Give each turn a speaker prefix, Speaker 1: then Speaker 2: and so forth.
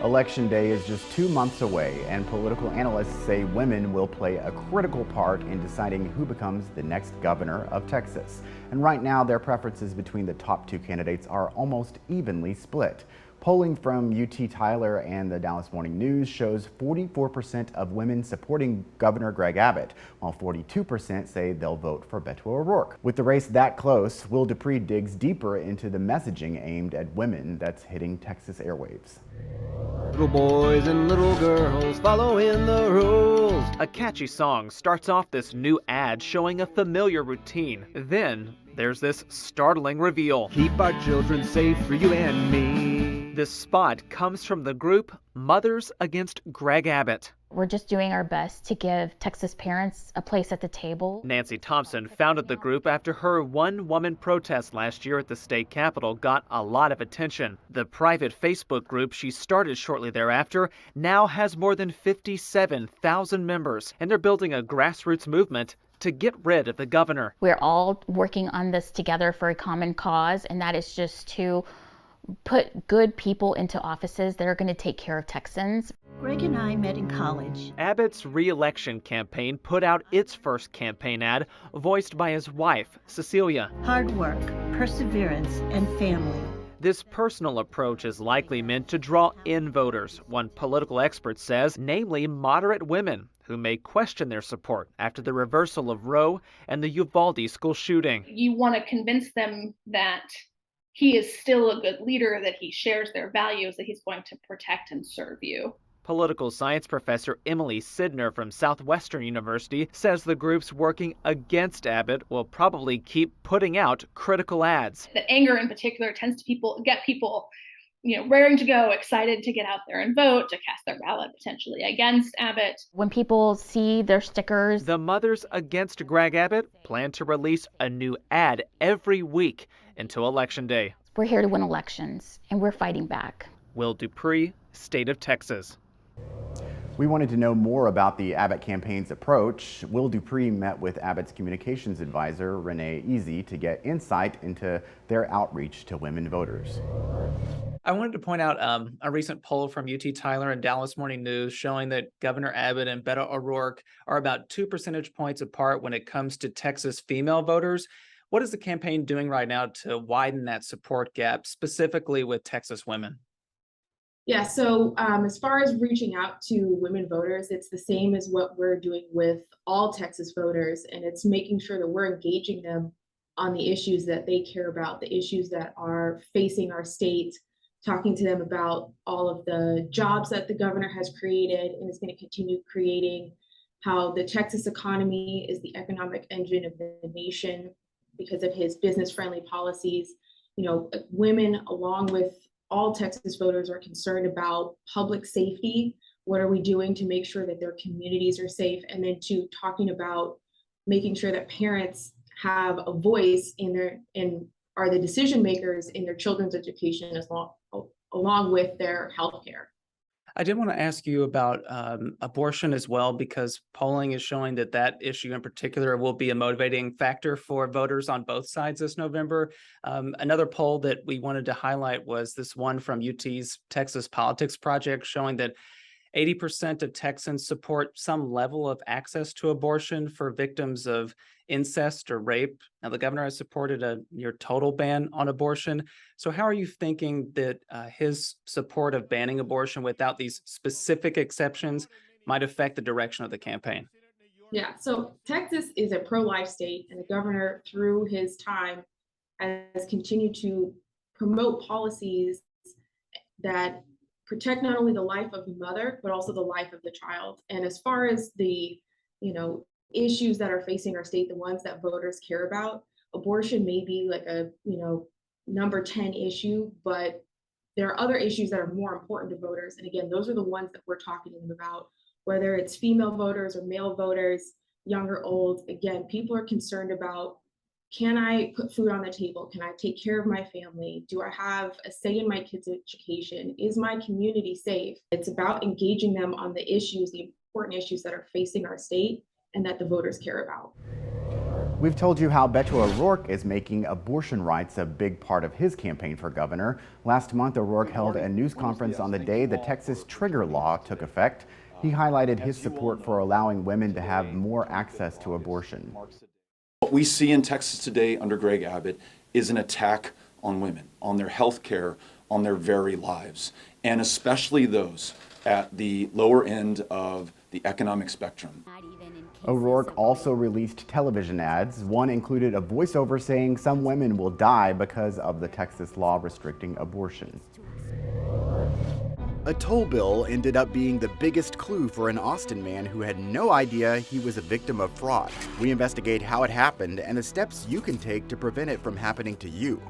Speaker 1: Election day is just 2 months away, and political analysts say women will play a critical part in deciding who becomes the next governor of Texas. And right now, their preferences between the top two candidates are almost evenly split. Polling from UT Tyler and the Dallas Morning News shows 44% of women supporting Governor Greg Abbott, while 42% say they'll vote for Beto O'Rourke. With the race that close, Will DuPree digs deeper into the messaging aimed at women that's hitting Texas airwaves.
Speaker 2: Little boys and little girls following the rules.
Speaker 3: A catchy song starts off this new ad showing a familiar routine. Then there's this startling reveal.
Speaker 2: Keep our children safe for you and me.
Speaker 3: This spot comes from the group Mothers Against Greg Abbott.
Speaker 4: We're just doing our best to give Texas parents a place at the table.
Speaker 3: Nancy Thompson founded the group after her one-woman protest last year at the state capitol got a lot of attention. The private Facebook group she started shortly thereafter now has more than 57,000 members, and they're building a grassroots movement to get rid of the governor.
Speaker 4: We're all working on this together for a common cause, and that is just to put good people into offices that are going to take care of Texans.
Speaker 5: Greg and I met in college.
Speaker 3: Abbott's re-election campaign put out its first campaign ad, voiced by his wife, Cecilia.
Speaker 5: Hard work, perseverance, and family.
Speaker 3: This personal approach is likely meant to draw in voters, one political expert says, namely moderate women who may question their support after the reversal of Roe and the Uvalde school shooting.
Speaker 6: You want to convince them that he is still a good leader, that he shares their values, that he's going to protect and serve you.
Speaker 3: Political science professor Emily Sidner from Southwestern University says the groups working against Abbott will probably keep putting out critical ads.
Speaker 6: The anger in particular tends to get people raring to go, excited to get out there and vote, to cast their ballot potentially against Abbott.
Speaker 4: When people see their stickers.
Speaker 3: The Mothers Against Greg Abbott plan to release a new ad every week until Election Day.
Speaker 4: We're here to win elections, and we're fighting back.
Speaker 3: Will DuPree, State of Texas.
Speaker 1: We wanted to know more about the Abbott campaign's approach. Will DuPree met with Abbott's communications advisor, Renae Eze, to get insight into their outreach to women voters.
Speaker 7: I wanted to point out a recent poll from UT Tyler and Dallas Morning News showing that Governor Abbott and Beto O'Rourke are about 2 percentage points apart when it comes to Texas female voters. What is the campaign doing right now to widen that support gap, specifically with Texas women?
Speaker 8: Yeah, so as far as reaching out to women voters, it's the same as what we're doing with all Texas voters, and it's making sure that we're engaging them on the issues that they care about, the issues that are facing our state, talking to them about all of the jobs that the governor has created and is going to continue creating, how the Texas economy is the economic engine of the nation because of his business-friendly policies. Women, along with all Texas voters, are concerned about public safety. What are we doing to make sure that their communities are safe? And then talking about making sure that parents have a voice and are the decision makers in their children's education along with their health care.
Speaker 7: I did want to ask you about abortion as well, because polling is showing that issue in particular will be a motivating factor for voters on both sides this November. Another poll that we wanted to highlight was this one from UT's Texas Politics Project, showing that 80% of Texans support some level of access to abortion for victims of incest or rape. Now, the governor has supported a near total ban on abortion. So how are you thinking that his support of banning abortion without these specific exceptions might affect the direction of the campaign?
Speaker 8: Yeah, so Texas is a pro-life state, and the governor, through his time, has continued to promote policies that protect not only the life of the mother, but also the life of the child. And as far as the, issues that are facing our state, the ones that voters care about, abortion may be like a, number 10 issue, but there are other issues that are more important to voters. And again, those are the ones that we're talking to them about, whether it's female voters or male voters, young or old. Again, people are concerned about, can I put food on the table? Can I take care of my family? Do I have a say in my kids' education? Is my community safe? It's about engaging them on the issues, the important issues that are facing our state and that the voters care about.
Speaker 1: We've told you how Beto O'Rourke is making abortion rights a big part of his campaign for governor. Last month, O'Rourke held a news conference on the day the Texas trigger law took effect. He highlighted his support for allowing women to have more access to abortion.
Speaker 9: What we see in Texas today under Greg Abbott is an attack on women, on their health care, on their very lives, and especially those at the lower end of the economic spectrum.
Speaker 1: O'Rourke also released television ads. One included a voiceover saying some women will die because of the Texas law restricting abortion. A toll bill ended up being the biggest clue for an Austin man who had no idea he was a victim of fraud. We investigate how it happened and the steps you can take to prevent it from happening to you.